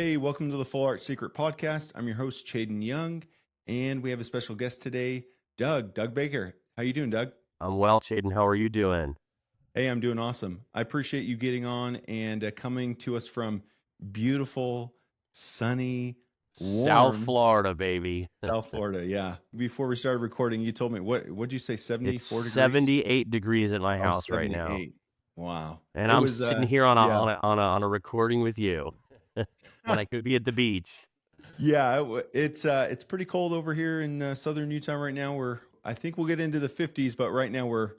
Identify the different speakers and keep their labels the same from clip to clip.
Speaker 1: Hey, welcome to the Full Art Secret Podcast. I'm your host, Chayden Young, and we have a special guest today, Doug Baker. How you doing, Doug?
Speaker 2: I'm well, Chayden. How are you doing?
Speaker 1: Hey, I'm doing awesome. I appreciate you getting on and coming to us from beautiful, sunny,
Speaker 2: South
Speaker 1: warm
Speaker 2: Florida, baby.
Speaker 1: South Florida. Yeah. Before we started recording, you told me what'd you say,
Speaker 2: It's
Speaker 1: 74 degrees?
Speaker 2: 78 degrees at my
Speaker 1: Oh,
Speaker 2: house right now,
Speaker 1: 78. Wow.
Speaker 2: and
Speaker 1: It
Speaker 2: I'm
Speaker 1: was
Speaker 2: sitting here on a
Speaker 1: yeah.
Speaker 2: on a on a, on a recording with you when I could be at the beach.
Speaker 1: Yeah, it's pretty cold over here in southern Utah right now. I think we'll get into the 50s, but right now we're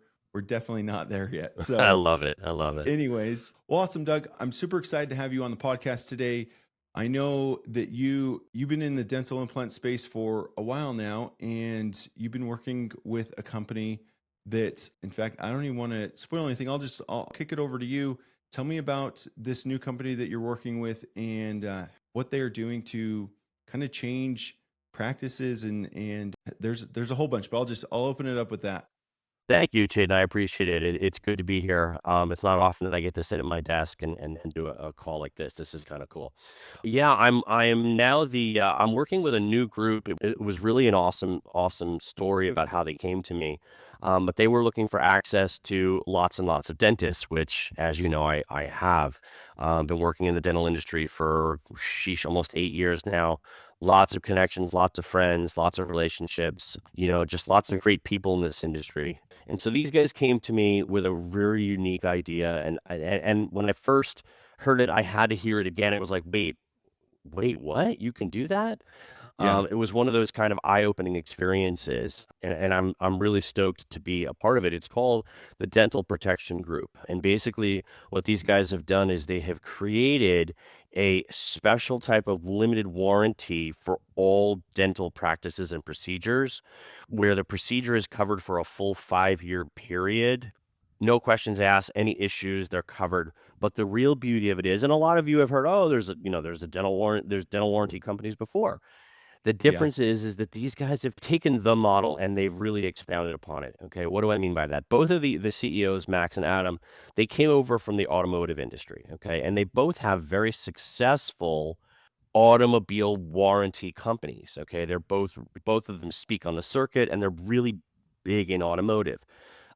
Speaker 1: definitely not there yet.
Speaker 2: I
Speaker 1: So,
Speaker 2: love it. I love it.
Speaker 1: anyways, well, awesome, Doug. I'm super excited to have you on the podcast today. I know that you've been in the dental implant space for a while now, and you've been working with a company that, in fact, I don't even want to spoil anything. I'll kick it over to you. Tell me about this new company that you're working with and what they are doing to kind of change practices and there's a whole bunch, but I'll open it up with that.
Speaker 2: Thank you, Chayden. I appreciate it. It's good to be here. It's not often that I get to sit at my desk and do a call like this. This is kind of cool. Yeah, I am now I'm working with a new group. It was really an awesome story about how they came to me. But they were looking for access to lots and lots of dentists, which, as you know, I have been working in the dental industry for almost 8 years now. Lots of connections, lots of friends, lots of relationships, just lots of great people in this industry. And so these guys came to me with a very unique idea. And when I first heard it, I had to hear it again. It was like, wait, what? You can do that?
Speaker 1: Yeah.
Speaker 2: It was one of those kind of eye-opening experiences, and I'm really stoked to be a part of it. It's called the Dental Protection Group, and basically what these guys have done is they have created a special type of limited warranty for all dental practices and procedures, where the procedure is covered for a full 5-year period. No questions asked, any issues, they're covered. But the real beauty of it is, and a lot of you have heard, oh, there's dental warranty companies before. The
Speaker 1: Yeah.
Speaker 2: difference is that these guys have taken the model and they've really expounded upon it. Okay, what do I mean by that? Both of the CEOs, Max and Adam, they came over from the automotive industry. Okay, and they both have very successful automobile warranty companies. Okay, they're both of them speak on the circuit and they're really big in automotive.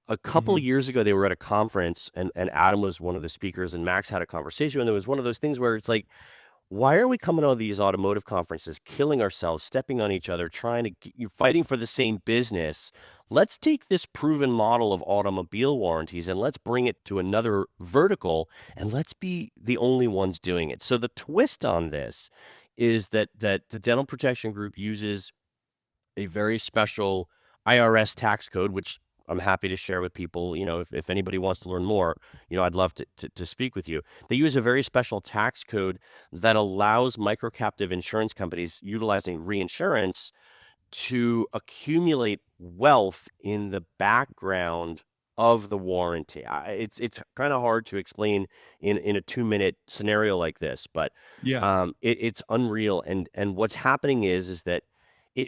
Speaker 2: A couple
Speaker 1: Hmm.
Speaker 2: of years ago, they were at a conference and Adam was one of the speakers and Max had a conversation. And there was one of those things where it's like, why are we coming to these automotive conferences, killing ourselves, stepping on each other, you're fighting for the same business? Let's take this proven model of automobile warranties and let's bring it to another vertical and let's be the only ones doing it. So the twist on this is that the Dental Protection Group uses a very special IRS tax code, which I'm happy to share with people. If anybody wants to learn more, I'd love to speak with you. They use a very special tax code that allows microcaptive insurance companies utilizing reinsurance to accumulate wealth in the background of the warranty. It's kind of hard to explain in a 2-minute scenario like this, but
Speaker 1: Yeah.
Speaker 2: it's unreal. And what's happening is that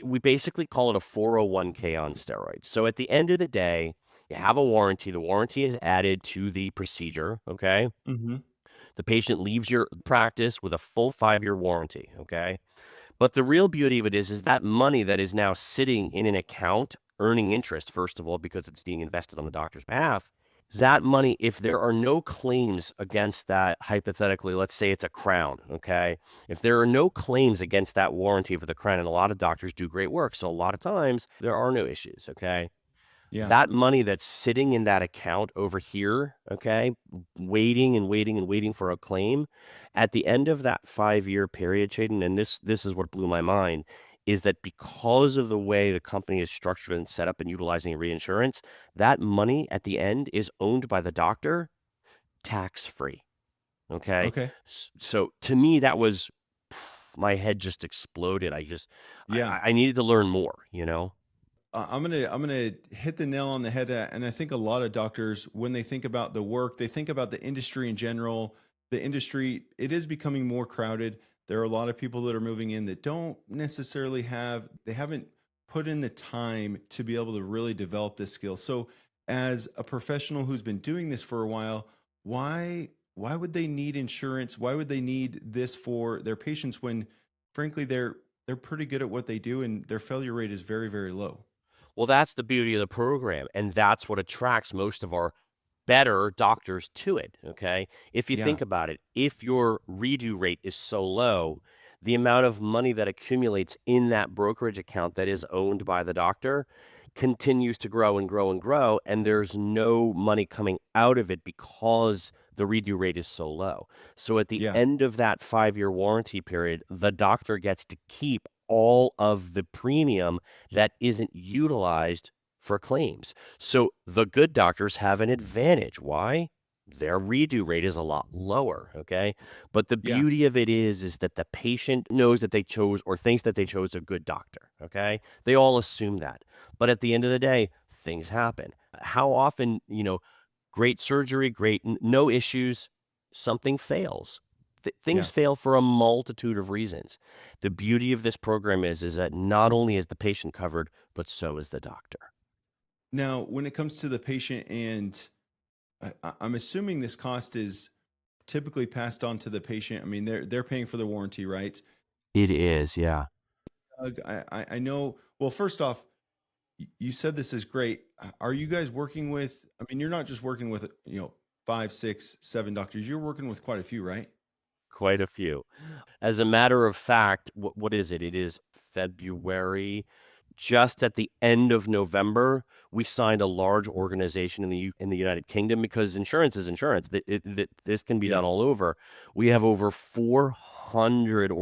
Speaker 2: we basically call it a 401k on steroids. So at the end of the day, you have a warranty. The warranty is added to the procedure. Okay.
Speaker 1: Hmm.
Speaker 2: The patient leaves your practice with a full 5-year warranty. Okay. But the real beauty of it is that money that is now sitting in an account, earning interest, first of all, because it's being invested on the doctor's behalf, that money, if there are no claims against that, hypothetically, let's say it's a crown, okay? If there are no claims against that warranty for the crown, and a lot of doctors do great work, so a lot of times there are no issues, okay?
Speaker 1: Yeah.
Speaker 2: That money that's sitting in that account over here, okay, waiting and waiting and waiting for a claim, at the end of that 5-year period, Chayden, and this is what blew my mind, is that because of the way the company is structured and set up and utilizing reinsurance, that money at the end is owned by the doctor tax free. Okay.
Speaker 1: Okay.
Speaker 2: So to me, that was my head just exploded.
Speaker 1: Yeah.
Speaker 2: I needed to learn more.
Speaker 1: I'm gonna hit the nail on the head, and I think a lot of doctors, when they think about the work, they think about the industry in general. The industry, it is becoming more crowded. There are a lot of people that are moving in that don't necessarily they haven't put in the time to be able to really develop this skill. So, as a professional who's been doing this for a while, why why would they need insurance? Why would they need this for their patients when frankly they're pretty good at what they do and their failure rate is very, very low?
Speaker 2: Well, that's the beauty of the program, and that's what attracts most of our better doctors to it, okay? If you
Speaker 1: Yeah.
Speaker 2: think about it, if your redo rate is so low, the amount of money that accumulates in that brokerage account that is owned by the doctor continues to grow and grow and grow, and there's no money coming out of it because the redo rate is so low. So at the
Speaker 1: Yeah.
Speaker 2: end of that 5-year warranty period, the doctor gets to keep all of the premium that isn't utilized for claims. So the good doctors have an advantage. Why? Their redo rate is a lot lower, okay? But the
Speaker 1: Yeah.
Speaker 2: beauty of it is that the patient knows that they chose or thinks that they chose a good doctor, okay? They all assume that. But at the end of the day, things happen. How often, great surgery, great, no issues, something fails. Things
Speaker 1: Yeah.
Speaker 2: fail for a multitude of reasons. The beauty of this program is that not only is the patient covered, but so is the doctor.
Speaker 1: Now, when it comes to the patient and I'm assuming this cost is typically passed on to the patient. I mean, they're paying for the warranty, right?
Speaker 2: It is, yeah.
Speaker 1: I know. Well, first off, you said this is great. Are you guys working with? I mean, you're not just working with 5, 6, 7 doctors. You're working with quite a few, right?
Speaker 2: Quite a few. As a matter of fact, what is it? It is February. Just at the end of November, we signed a large organization in the United Kingdom because insurance is insurance. This can be
Speaker 1: Yeah.
Speaker 2: done all over. We have over 400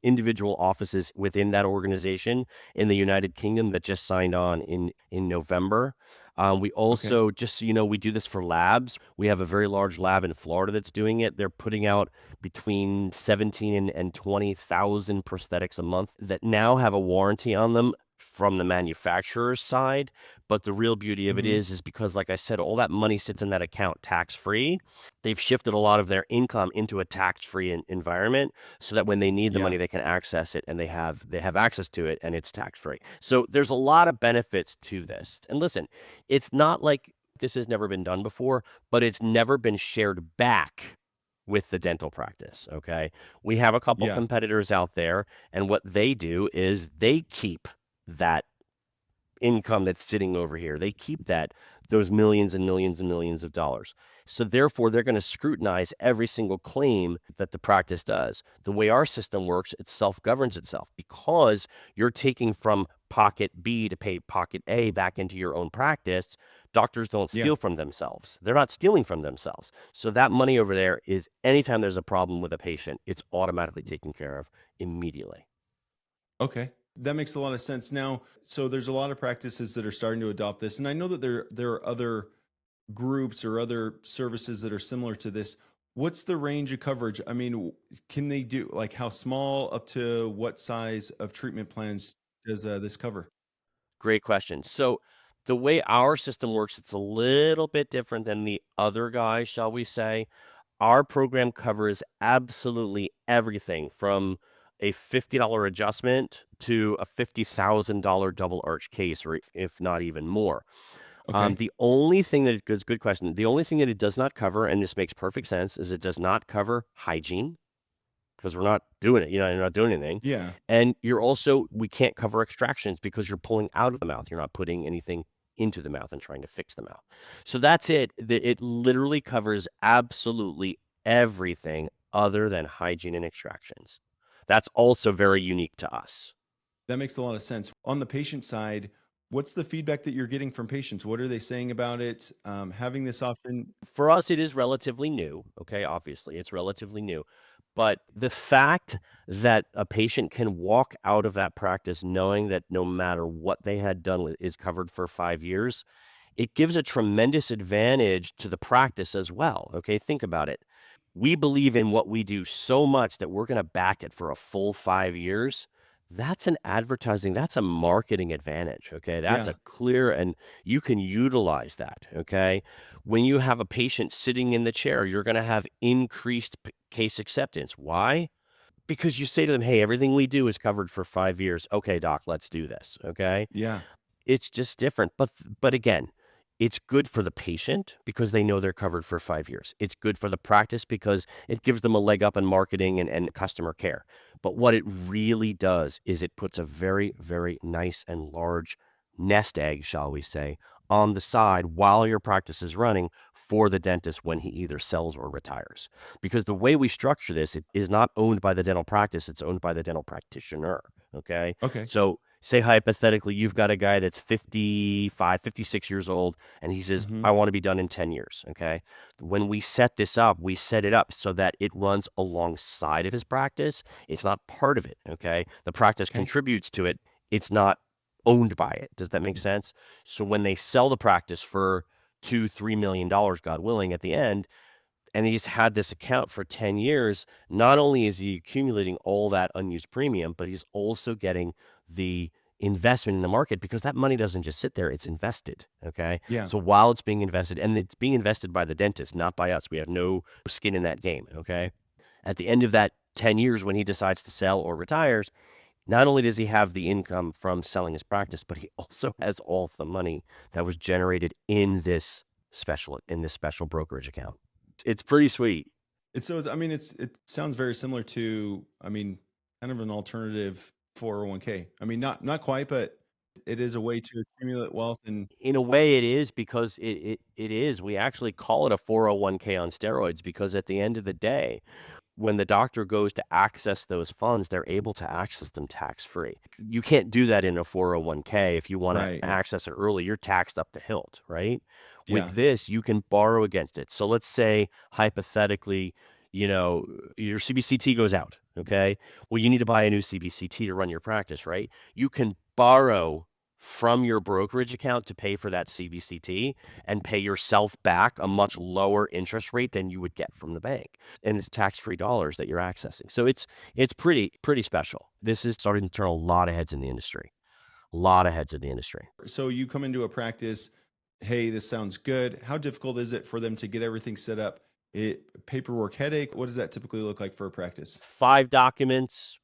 Speaker 2: individual offices within that organization in the United Kingdom that just signed on in November. We
Speaker 1: Okay.
Speaker 2: also, just so you know, we do this for labs. We have a very large lab in Florida that's doing it. They're putting out between 17 and 20,000 prosthetics a month that now have a warranty on them from the manufacturer's side. But the real beauty of it
Speaker 1: Hmm.
Speaker 2: is because, like I said, all that money sits in that account tax free. They've shifted a lot of their income into a tax free environment so that when they need the
Speaker 1: Yeah.
Speaker 2: money, they can access it and they have access to it and it's tax free. So there's a lot of benefits to this. And listen, it's not like this has never been done before, but it's never been shared back with the dental practice. Okay. We have a couple
Speaker 1: Yeah.
Speaker 2: competitors out there, and what they do is they keep that income that's sitting over here. They keep those millions and millions and millions of dollars. So therefore, they're going to scrutinize every single claim that the practice does. The way our system works, it self-governs itself because you're taking from pocket B to pay pocket A back into your own practice. Doctors don't
Speaker 1: Yeah.
Speaker 2: steal from themselves. They're not stealing from themselves. So that money over there is anytime there's a problem with a patient, it's automatically taken care of immediately.
Speaker 1: Okay. That makes a lot of sense. Now, so there's a lot of practices that are starting to adopt this, and I know that there are other groups or other services that are similar to this. What's the range of coverage? I mean, can they do like how small up to what size of treatment plans does this cover?
Speaker 2: Great question. So the way our system works, it's a little bit different than the other guys, shall we say. Our program covers absolutely everything from a $50 adjustment to a $50,000 double arch case, or if not even more.
Speaker 1: Okay.
Speaker 2: The only thing that it, good question. The only thing that it does not cover, and this makes perfect sense, is it does not cover hygiene because we're not doing it. You're not doing anything.
Speaker 1: Yeah.
Speaker 2: And we can't cover extractions because you're pulling out of the mouth. You're not putting anything into the mouth and trying to fix the mouth. So that's it. It literally covers absolutely everything other than hygiene and extractions. That's also very unique to us.
Speaker 1: That makes a lot of sense. On the patient side, what's the feedback that you're getting from patients? What are they saying about it? Having this option?
Speaker 2: For us, it is relatively new. Okay, obviously, it's relatively new. But the fact that a patient can walk out of that practice knowing that no matter what they had done is covered for 5 years, it gives a tremendous advantage to the practice as well. Okay, think about it. We believe in what we do so much that we're going to back it for a full 5 years. That's an advertising, that's a marketing advantage. Okay, that's
Speaker 1: Yeah.
Speaker 2: a clear, and you can utilize that. Okay, when you have a patient sitting in the chair, you're going to have increased case acceptance. Why? Because you say to them, hey, everything we do is covered for 5 years. Okay, doc, let's do this. Okay,
Speaker 1: Yeah.
Speaker 2: it's just different. But again, It's good for the patient because they know they're covered for 5 years. It's good for the practice because it gives them a leg up in marketing and customer care. But what it really does is it puts a very, very nice and large nest egg, shall we say, on the side while your practice is running for the dentist when he either sells or retires. Because the way we structure this, it is not owned by the dental practice, it's owned by the dental practitioner. Okay.
Speaker 1: Okay.
Speaker 2: So say hypothetically, you've got a guy that's 55, 56 years old, and he says,
Speaker 1: Mm-hmm.
Speaker 2: I want to be done in 10 years. Okay. When we set this up, we set it up so that it runs alongside of his practice. It's not part of it. Okay. The practice
Speaker 1: Okay.
Speaker 2: contributes to it. It's not owned by it. Does that make sense? So when they sell the practice for $2-3 million, God willing, at the end, and he's had this account for 10 years, not only is he accumulating all that unused premium, but he's also getting the investment in the market because that money doesn't just sit there, it's invested. Okay.
Speaker 1: Yeah.
Speaker 2: So while it's being invested, and it's being invested by the dentist, not by us, we have no skin in that game. Okay. At the end of that 10 years, when he decides to sell or retires, not only does he have the income from selling his practice, but he also has all of the money that was generated in this special brokerage account. It's pretty sweet.
Speaker 1: I mean, it sounds very similar to, I mean, kind of an alternative 401k. I mean, not quite, but it is a way to accumulate wealth. And
Speaker 2: In a way, it is because it is. We actually call it a 401k on steroids because at the end of the day, when the doctor goes to access those funds, they're able to access them tax-free. You can't do that in a 401k. If you want to
Speaker 1: right.
Speaker 2: access it early, you're taxed up the hilt, right?
Speaker 1: Yeah.
Speaker 2: With this, you can borrow against it. So let's say hypothetically, you know, your CBCT goes out, okay? Well, you need to buy a new CBCT to run your practice, right? You can borrow from your brokerage account to pay for that CBCT and pay yourself back a much lower interest rate than you would get from the bank, and it's tax-free dollars that you're accessing. So it's pretty special. This is starting to turn a lot of heads in the industry. A lot of heads in the industry.
Speaker 1: So you come into a practice, hey, this sounds good. How difficult is it for them to get everything set up? Paperwork headache. What does that typically look like for a practice?
Speaker 2: 5 documents.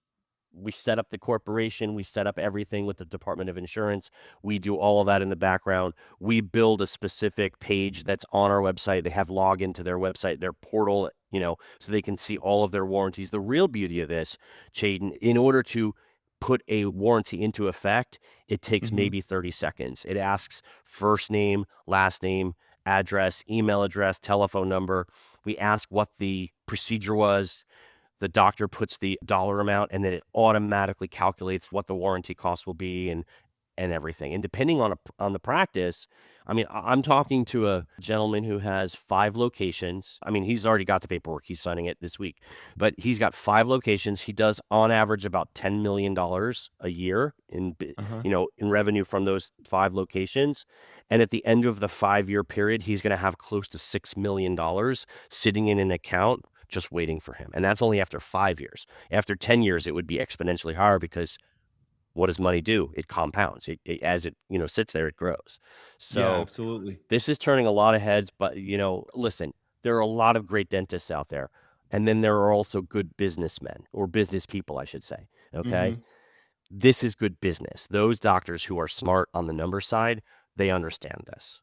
Speaker 2: We set up the corporation, we set up everything with the Department of Insurance. We do all of that in the background. We build a specific page that's on our website. They have login to their website, their portal, so they can see all of their warranties. The real beauty of this, Chayden, in order to put a warranty into effect, it takes
Speaker 1: Mm-hmm.
Speaker 2: maybe 30 seconds. It asks first name, last name, address, email address, telephone number. We ask what the procedure was. The doctor puts the dollar amount, and then it automatically calculates what the warranty cost will be and everything. And depending on the practice, I mean, I'm talking to a gentleman who has 5 locations. I mean, he's already got the paperwork. He's signing it this week, but he's got 5 locations. He does on average about $10 million a year
Speaker 1: Uh-huh.
Speaker 2: in revenue from those 5 locations. And at the end of the 5-year period, he's going to have close to $6 million sitting in an account just waiting for him. And that's only after 5 years. After 10 years, it would be exponentially higher because what does money do? It compounds. As it sits there, it grows.
Speaker 1: Yeah,
Speaker 2: So
Speaker 1: absolutely.
Speaker 2: this is turning a lot of heads. But listen, there are a lot of great dentists out there, and then there are also good businessmen or business people, I should say.
Speaker 1: Mm-hmm.
Speaker 2: Okay, this is good business. Those doctors who are smart on the number side, they understand this.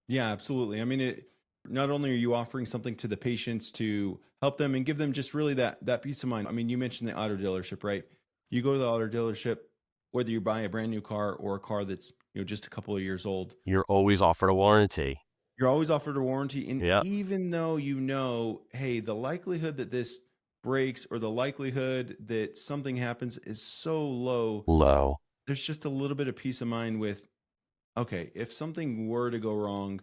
Speaker 1: Yeah, absolutely. I mean, not only are you offering something to the patients to help them and give them just really that peace of mind. I mean, you mentioned the auto dealership, right? You go to the auto dealership, whether you buy a brand new car or a car that's, just a couple of years old,
Speaker 2: You're always offered a warranty.
Speaker 1: you're always offered a warranty. And
Speaker 2: Yeah,
Speaker 1: even though hey, the likelihood that this breaks or the likelihood that something happens is so low,
Speaker 2: low.
Speaker 1: there's just a little bit of peace of mind with, okay, if something were to go wrong,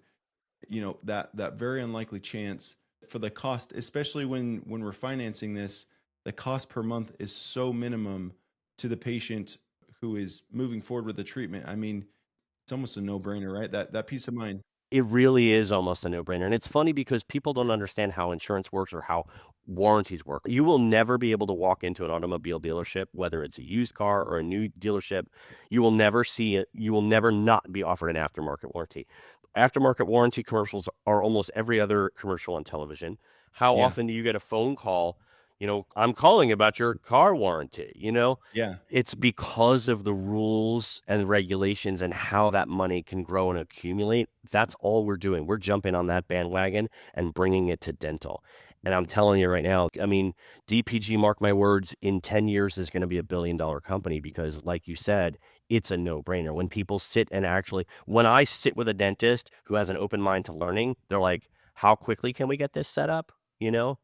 Speaker 1: that very unlikely chance for the cost, especially when we're financing this, the cost per month is so minimum to the patient who is moving forward with the treatment. I mean, it's almost a no-brainer, right? That peace of mind.
Speaker 2: It really is almost a no-brainer, and it's funny because people don't understand how insurance works or how warranties work. You will never be able to walk into an automobile dealership, whether it's a used car or a new dealership. You will never see it. You will never not be offered an aftermarket warranty. Aftermarket warranty commercials are almost every other commercial on television. How
Speaker 1: Yeah.
Speaker 2: often do you get a phone call? I'm calling about your car warranty,
Speaker 1: Yeah.
Speaker 2: It's because of the rules and regulations and how that money can grow and accumulate. That's all we're doing. We're jumping on that bandwagon and bringing it to dental. And I'm telling you right now, I mean, DPG, mark my words, in 10 years is going to be a billion-dollar company because, like you said, it's a no-brainer. When people sit and when I sit with a dentist who has an open mind to learning, they're like, how quickly can we get this set up? You know,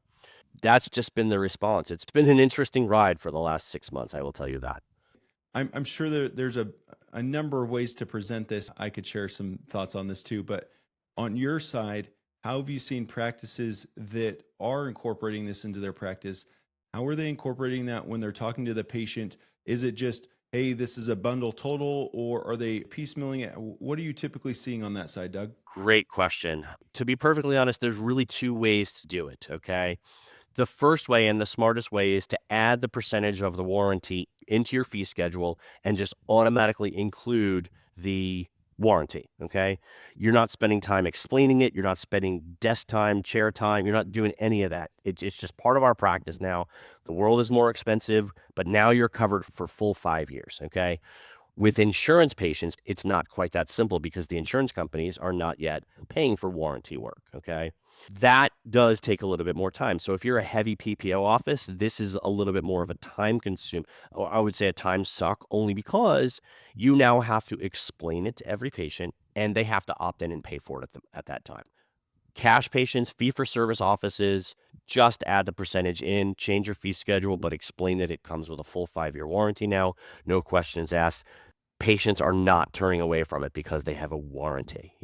Speaker 2: that's just been the response. It's been an interesting ride for the last 6 months, I will tell you that.
Speaker 1: I'm sure there's a number of ways to present this. I could share some thoughts on this too, but on your side, how have you seen practices that are incorporating this into their practice? How are they incorporating that when they're talking to the patient? Is it just, hey, this is a bundle total, or are they piecemealing it? What are you typically seeing on that side, Doug?
Speaker 2: Great question. To be perfectly honest, there's really 2 ways to do it, okay? The first way and the smartest way is to add the percentage of the warranty into your fee schedule and just automatically include the warranty, okay? You're not spending time explaining it. You're not spending desk time, chair time. You're not doing any of that. It's just part of our practice now. The world is more expensive, but now you're covered for full 5 years, okay? With insurance patients, it's not quite that simple because the insurance companies are not yet paying for warranty work, okay? That does take a little bit more time. So if you're a heavy PPO office, this is a little bit more of a time consume, or I would say a time suck, only because you now have to explain it to every patient and they have to opt in and pay for it at that time. Cash patients, fee for service offices, just add the percentage in, change your fee schedule, but explain that it comes with a full 5-year warranty now, no questions asked. Patients are not turning away from it because they have a warranty.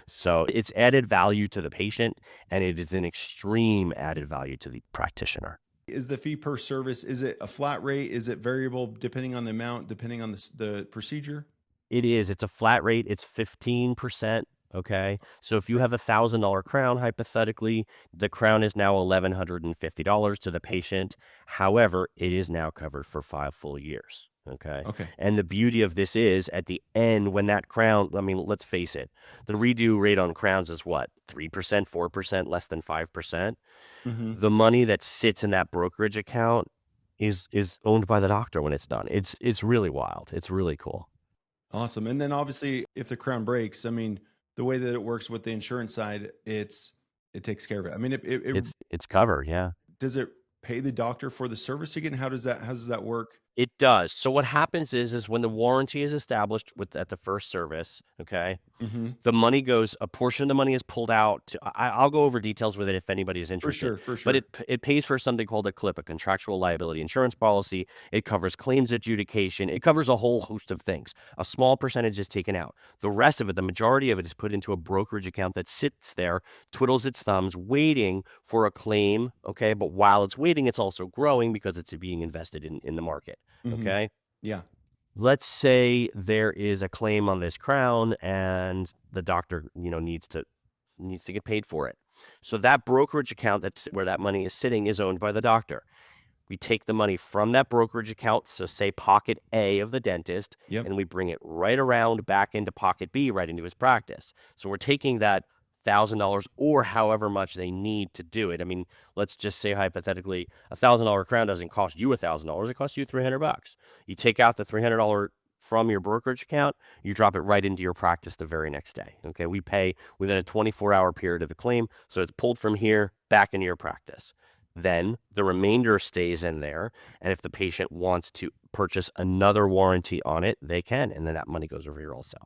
Speaker 2: So it's added value to the patient, and it is an extreme added value to the practitioner.
Speaker 1: Is the fee per service, is it a flat rate? Is it variable depending on the amount, depending on the procedure?
Speaker 2: It is. It's a flat rate. It's 15%. Okay. So if you have $1,000 crown, hypothetically, the crown is now $1,150 to the patient. However, it is now covered for 5 full years. Okay.
Speaker 1: Okay.
Speaker 2: And the beauty of this is at the end, when that crown, I mean, let's face it, the redo rate on crowns is what? 3%, 4%, less than 5%.
Speaker 1: Hmm.
Speaker 2: The money that sits in that brokerage account is owned by the doctor when it's done. It's really wild. It's really cool.
Speaker 1: Awesome. And then obviously if the crown breaks, I mean, the way that it works with the insurance side, it takes care of it. I mean,
Speaker 2: It's covered, yeah.
Speaker 1: does it pay the doctor for the service again? How does that work?
Speaker 2: It does. So what happens is when the warranty is established at the first service, okay,
Speaker 1: Hmm.
Speaker 2: the money goes, a portion of the money is pulled out. I'll go over details with it if anybody is
Speaker 1: For
Speaker 2: interested.
Speaker 1: sure, for
Speaker 2: But
Speaker 1: sure.
Speaker 2: it pays for something called a CLIP, a contractual liability insurance policy. It covers claims adjudication. It covers a whole host of things. A small percentage is taken out. The rest of it, the majority of it, is put into a brokerage account that sits there, twiddles its thumbs, waiting for a claim. Okay, but while it's waiting, it's also growing because it's being invested in the market.
Speaker 1: Hmm.
Speaker 2: Okay.
Speaker 1: Yeah.
Speaker 2: Let's say there is a claim on this crown and the doctor, needs to get paid for it. So that brokerage account that's where that money is sitting is owned by the doctor. We take the money from that brokerage account, so say pocket A of the dentist,
Speaker 1: Yep.
Speaker 2: and we bring it right around back into pocket B, right into his practice. So we're taking that $1,000 or however much they need to do it. I mean, let's just say hypothetically, $1,000 crown doesn't cost you $1,000; it costs you $300. You take out the $300 from your brokerage account, you drop it right into your practice the very next day. Okay, we pay within a 24-hour period of the claim, so it's pulled from here back into your practice. Then the remainder stays in there. And if the patient wants to purchase another warranty on it, they can. And then that money goes over here also.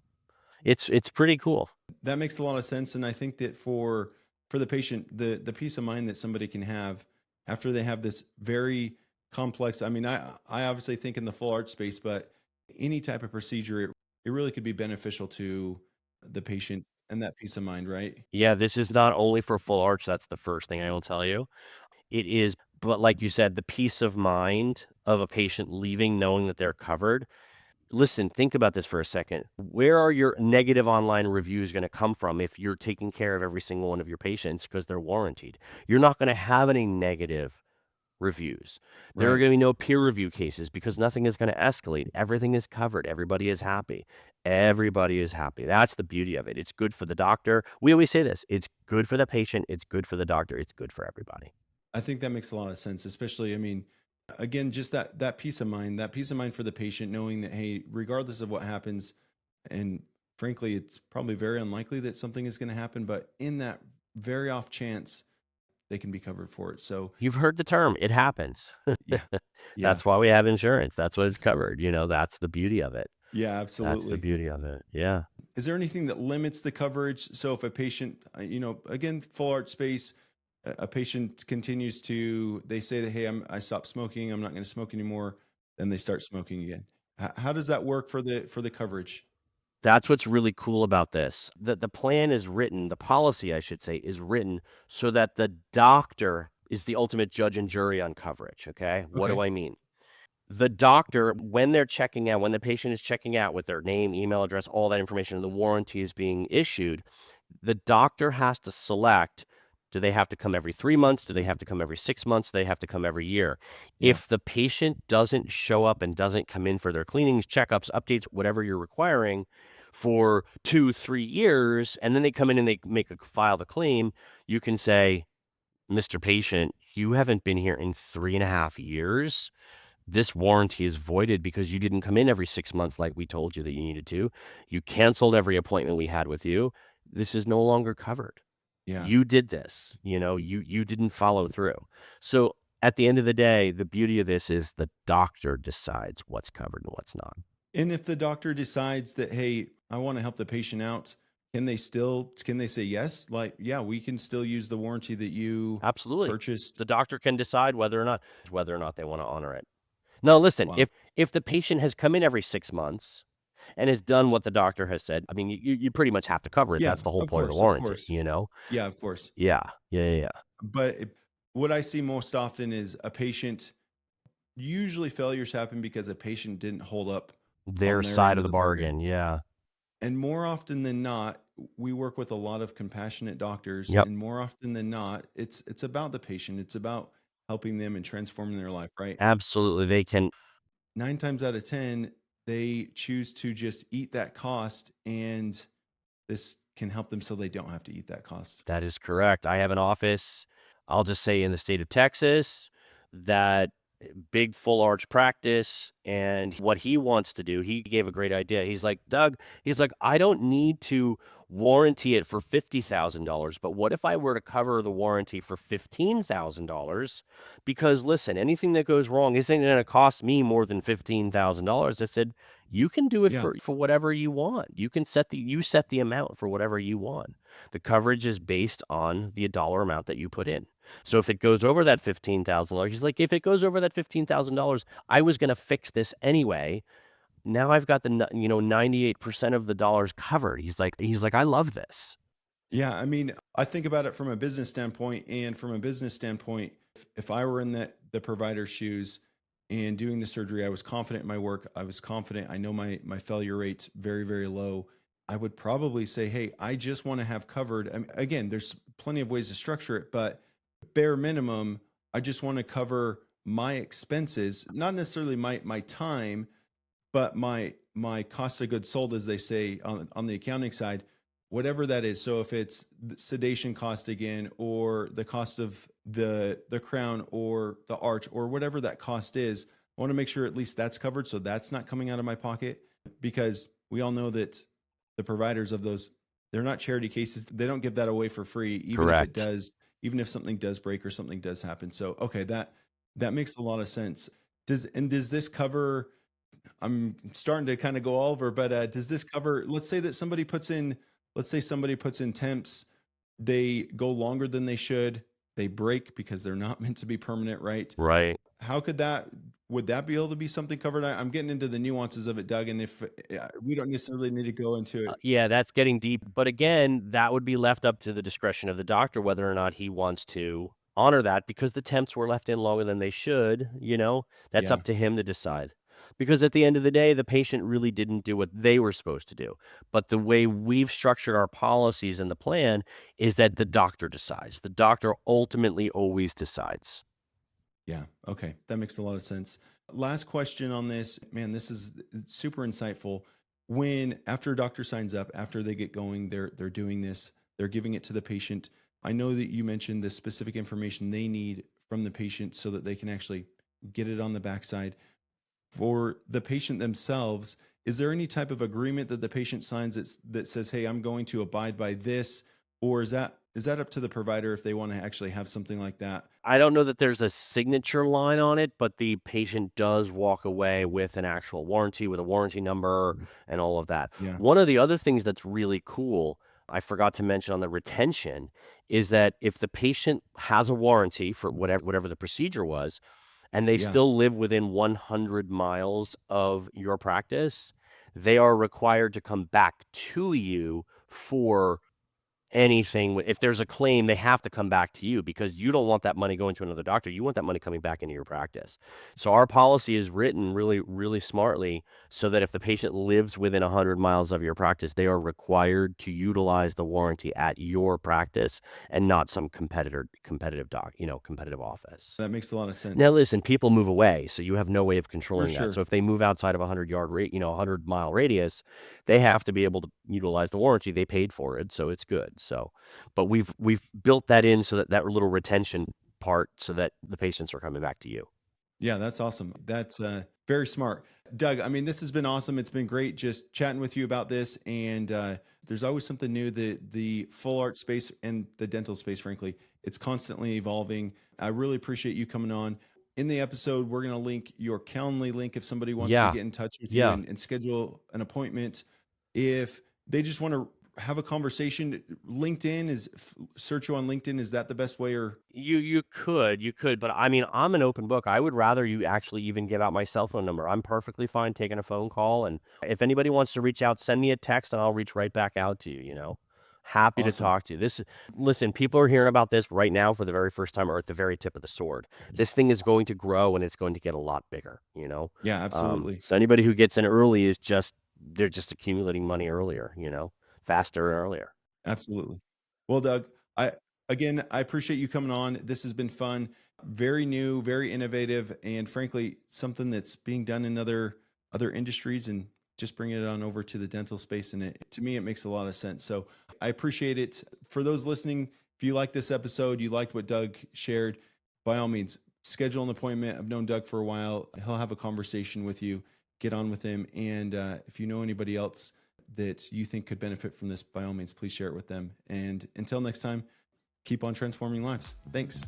Speaker 2: It's pretty cool.
Speaker 1: That makes a lot of sense. And I think that for the patient, the peace of mind that somebody can have after they have this very complex, I mean, I obviously think in the full arch space, but any type of procedure, it really could be beneficial to the patient and that peace of mind, right?
Speaker 2: Yeah, this is not only for full arch. That's the first thing I will tell you. It is, but like you said, the peace of mind of a patient leaving knowing that they're covered. Listen, think about this for a second. Where are your negative online reviews going to come from if you're taking care of every single one of your patients because they're warranted? You're not going to have any negative reviews. There are
Speaker 1: Right.
Speaker 2: going to be no peer review cases because nothing is going to escalate. Everything is covered. Everybody is happy. Everybody is happy. That's the beauty of it. It's good for the doctor. We always say this. It's good for the patient. It's good for the doctor. It's good for everybody.
Speaker 1: I think that makes a lot of sense, especially, I mean, again, just that peace of mind, that peace of mind for the patient, knowing that, hey, regardless of what happens, and frankly, it's probably very unlikely that something is going to happen, but in that very off chance, they can be covered for it. So
Speaker 2: You've heard the term, it happens.
Speaker 1: yeah, yeah,
Speaker 2: That's why we have insurance. That's what it's covered. That's the beauty of it.
Speaker 1: yeah,
Speaker 2: That's the
Speaker 1: absolutely.
Speaker 2: beauty of it. Yeah.
Speaker 1: Is there anything that limits the coverage? So if a patient, again, full arch space, a patient continues to, they say that, hey, I stopped smoking, I'm not going to smoke anymore, then they start smoking again. How does that work for the coverage?
Speaker 2: That's what's really cool about this. The plan is written, the policy, I should say, is written so that the doctor is the ultimate judge and jury on coverage. Okay. What do
Speaker 1: Okay.
Speaker 2: I mean? The doctor, when they're checking out, when the patient is checking out with their name, email address, all that information, and the warranty is being issued, the doctor has to select, do they have to come every 3 months? Do they have to come every 6 months? Do they have to come every year?
Speaker 1: Yeah.
Speaker 2: If the patient doesn't show up and doesn't come in for their cleanings, checkups, updates, whatever you're requiring for 2, 3 years, and then they come in and they file the claim, you can say, Mr. Patient, you haven't been here in 3.5 years. This warranty is voided because you didn't come in every 6 months like we told you that you needed to. You canceled every appointment we had with you. This is no longer covered.
Speaker 1: Yeah.
Speaker 2: You did this, you didn't follow through. So at the end of the day, the beauty of this is the doctor decides what's covered and what's not.
Speaker 1: And if the doctor decides that, hey, I want to help the patient out, can they say yes? Like, yeah, we can still use the warranty that you
Speaker 2: Absolutely.
Speaker 1: purchased.
Speaker 2: The doctor can decide whether or not they want to honor it. Now, listen,
Speaker 1: Wow.
Speaker 2: if the patient has come in every 6 months and has done what the doctor has said, I mean, you pretty much have to cover it.
Speaker 1: Yeah,
Speaker 2: That's the whole
Speaker 1: of
Speaker 2: point of the
Speaker 1: course, of
Speaker 2: warranty,
Speaker 1: course. Yeah, of course.
Speaker 2: Yeah. Yeah, yeah, yeah.
Speaker 1: But what I see most often is usually failures happen because a patient didn't hold up
Speaker 2: Their
Speaker 1: on their
Speaker 2: side
Speaker 1: end
Speaker 2: of
Speaker 1: of
Speaker 2: the
Speaker 1: the bargain.
Speaker 2: bargain, yeah.
Speaker 1: And more often than not, we work with a lot of compassionate doctors,
Speaker 2: Yep,
Speaker 1: and more often than not, it's about the patient. It's about helping them and transforming their life, right?
Speaker 2: absolutely, they can.
Speaker 1: 9 times out of 10, they choose to just eat that cost, and this can help them so they don't have to eat that cost.
Speaker 2: That is correct. I have an office, I'll just say in the state of Texas, that big full arch practice. And what he wants to do, he gave a great idea. He's like, Doug, he's like, I don't need to warranty it for $50,000, but what if I were to cover the warranty for $15,000? Because listen, anything that goes wrong isn't going to cost me more than $15,000. I said, you can do it
Speaker 1: Yeah.
Speaker 2: for whatever you want. You set the amount for whatever you want. The coverage is based on the dollar amount that you put in. So if it goes over that $15,000, he's like, if it goes over that $15,000, I was going to fix this anyway. Now I've got 98% of the dollars covered. He's like, I love this.
Speaker 1: Yeah, I mean, I think about it from a business standpoint, and from a business standpoint, if I were in the provider's shoes and doing the surgery, I was confident in my work. I was confident. I know my failure rate's very, very low. I would probably say, hey, I just want to have covered. I mean, again, there's plenty of ways to structure it, but bare minimum, I just want to cover my expenses, not necessarily my time, but my cost of goods sold, as they say on the accounting side, whatever that is. So if it's the sedation cost again, or the cost of the crown or the arch, or whatever that cost is, I want to make sure at least that's covered, so that's not coming out of my pocket, because we all know that the providers of those, they're not charity cases. They don't give that away for free,
Speaker 2: Correct.
Speaker 1: even if something does break or something does happen. So okay, that makes a lot of sense. Does this cover, I'm starting to kind of go all over, but does this cover, let's say somebody puts in temps, they go longer than they should, they break because they're not meant to be permanent, right?
Speaker 2: Right.
Speaker 1: How could would that be able to be something covered? I'm getting into the nuances of it, Doug, and if we don't necessarily need to go into it.
Speaker 2: Yeah, that's getting deep. But again, that would be left up to the discretion of the doctor whether or not he wants to honor that because the temps were left in longer than they should. That's
Speaker 1: Yeah.
Speaker 2: up to him to decide. Because at the end of the day, the patient really didn't do what they were supposed to do. But the way we've structured our policies and the plan is that the doctor decides. The doctor ultimately always decides.
Speaker 1: Yeah. Okay. That makes a lot of sense. Last question on this. Man, this is super insightful. When after a doctor signs up, after they get going, they're doing this, they're giving it to the patient. I know that you mentioned the specific information they need from the patient so that they can actually get it on the backside. For the patient themselves, is there any type of agreement that the patient signs that says, "Hey, I'm going to abide by this," or is that up to the provider if they want to actually have something like that?
Speaker 2: I don't know that there's a signature line on it, but the patient does walk away with an actual warranty, with a warranty number and all of that.
Speaker 1: Yeah,
Speaker 2: One of the other things that's really cool, I forgot to mention on the retention, is that if the patient has a warranty for whatever the procedure was, and they
Speaker 1: yeah,
Speaker 2: still live within 100 miles of your practice, they are required to come back to you for anything. If there's a claim, they have to come back to you because you don't want that money going to another doctor. You want that money coming back into your practice. So our policy is written really, really smartly so that if the patient lives within 100 miles of your practice, they are required to utilize the warranty at your practice and not some competitive competitive office.
Speaker 1: that makes a lot of sense.
Speaker 2: Now, listen, people move away, so you have no way of
Speaker 1: For
Speaker 2: controlling that. So
Speaker 1: sure.
Speaker 2: if they move outside of a 100-mile radius, they have to be able to utilize the warranty. They paid for it, so it's good. So, but we've built that in so that little retention part, so that the patients are coming back to you.
Speaker 1: Yeah, that's awesome. That's very smart. Doug, I mean, this has been awesome. It's been great just chatting with you about this. And there's always something new. The full art space and the dental space, frankly, it's constantly evolving. I really appreciate you coming on. In the episode, we're going to link your Calendly link if somebody wants to
Speaker 2: Yeah,
Speaker 1: get in touch with you
Speaker 2: yeah.
Speaker 1: and schedule an appointment. If they just want to have a conversation, LinkedIn is search you on LinkedIn. Is that the best way? Or
Speaker 2: You could, but I mean, I'm an open book. I would rather you actually even give out my cell phone number. I'm perfectly fine taking a phone call, and if anybody wants to reach out, send me a text and I'll reach right back out to you. Happy to
Speaker 1: awesome.
Speaker 2: talk to you. Listen, people are hearing about this right now for the very first time or at the very tip of the sword. This thing is going to grow and it's going to get a lot bigger.
Speaker 1: Yeah, absolutely.
Speaker 2: So anybody who gets in early they're just accumulating money earlier, faster and earlier.
Speaker 1: Absolutely. Well, Doug, I appreciate you coming on. This has been fun, very new, very innovative, and frankly, something that's being done in other industries and just bringing it on over to the dental space. And to me, it makes a lot of sense. So I appreciate it. For those listening, if you like this episode, you liked what Doug shared, by all means, schedule an appointment. I've known Doug for a while. He'll have a conversation with you. Get on with him. And if you know anybody else that you think could benefit from this, by all means, please share it with them. And until next time, keep on transforming lives. Thanks.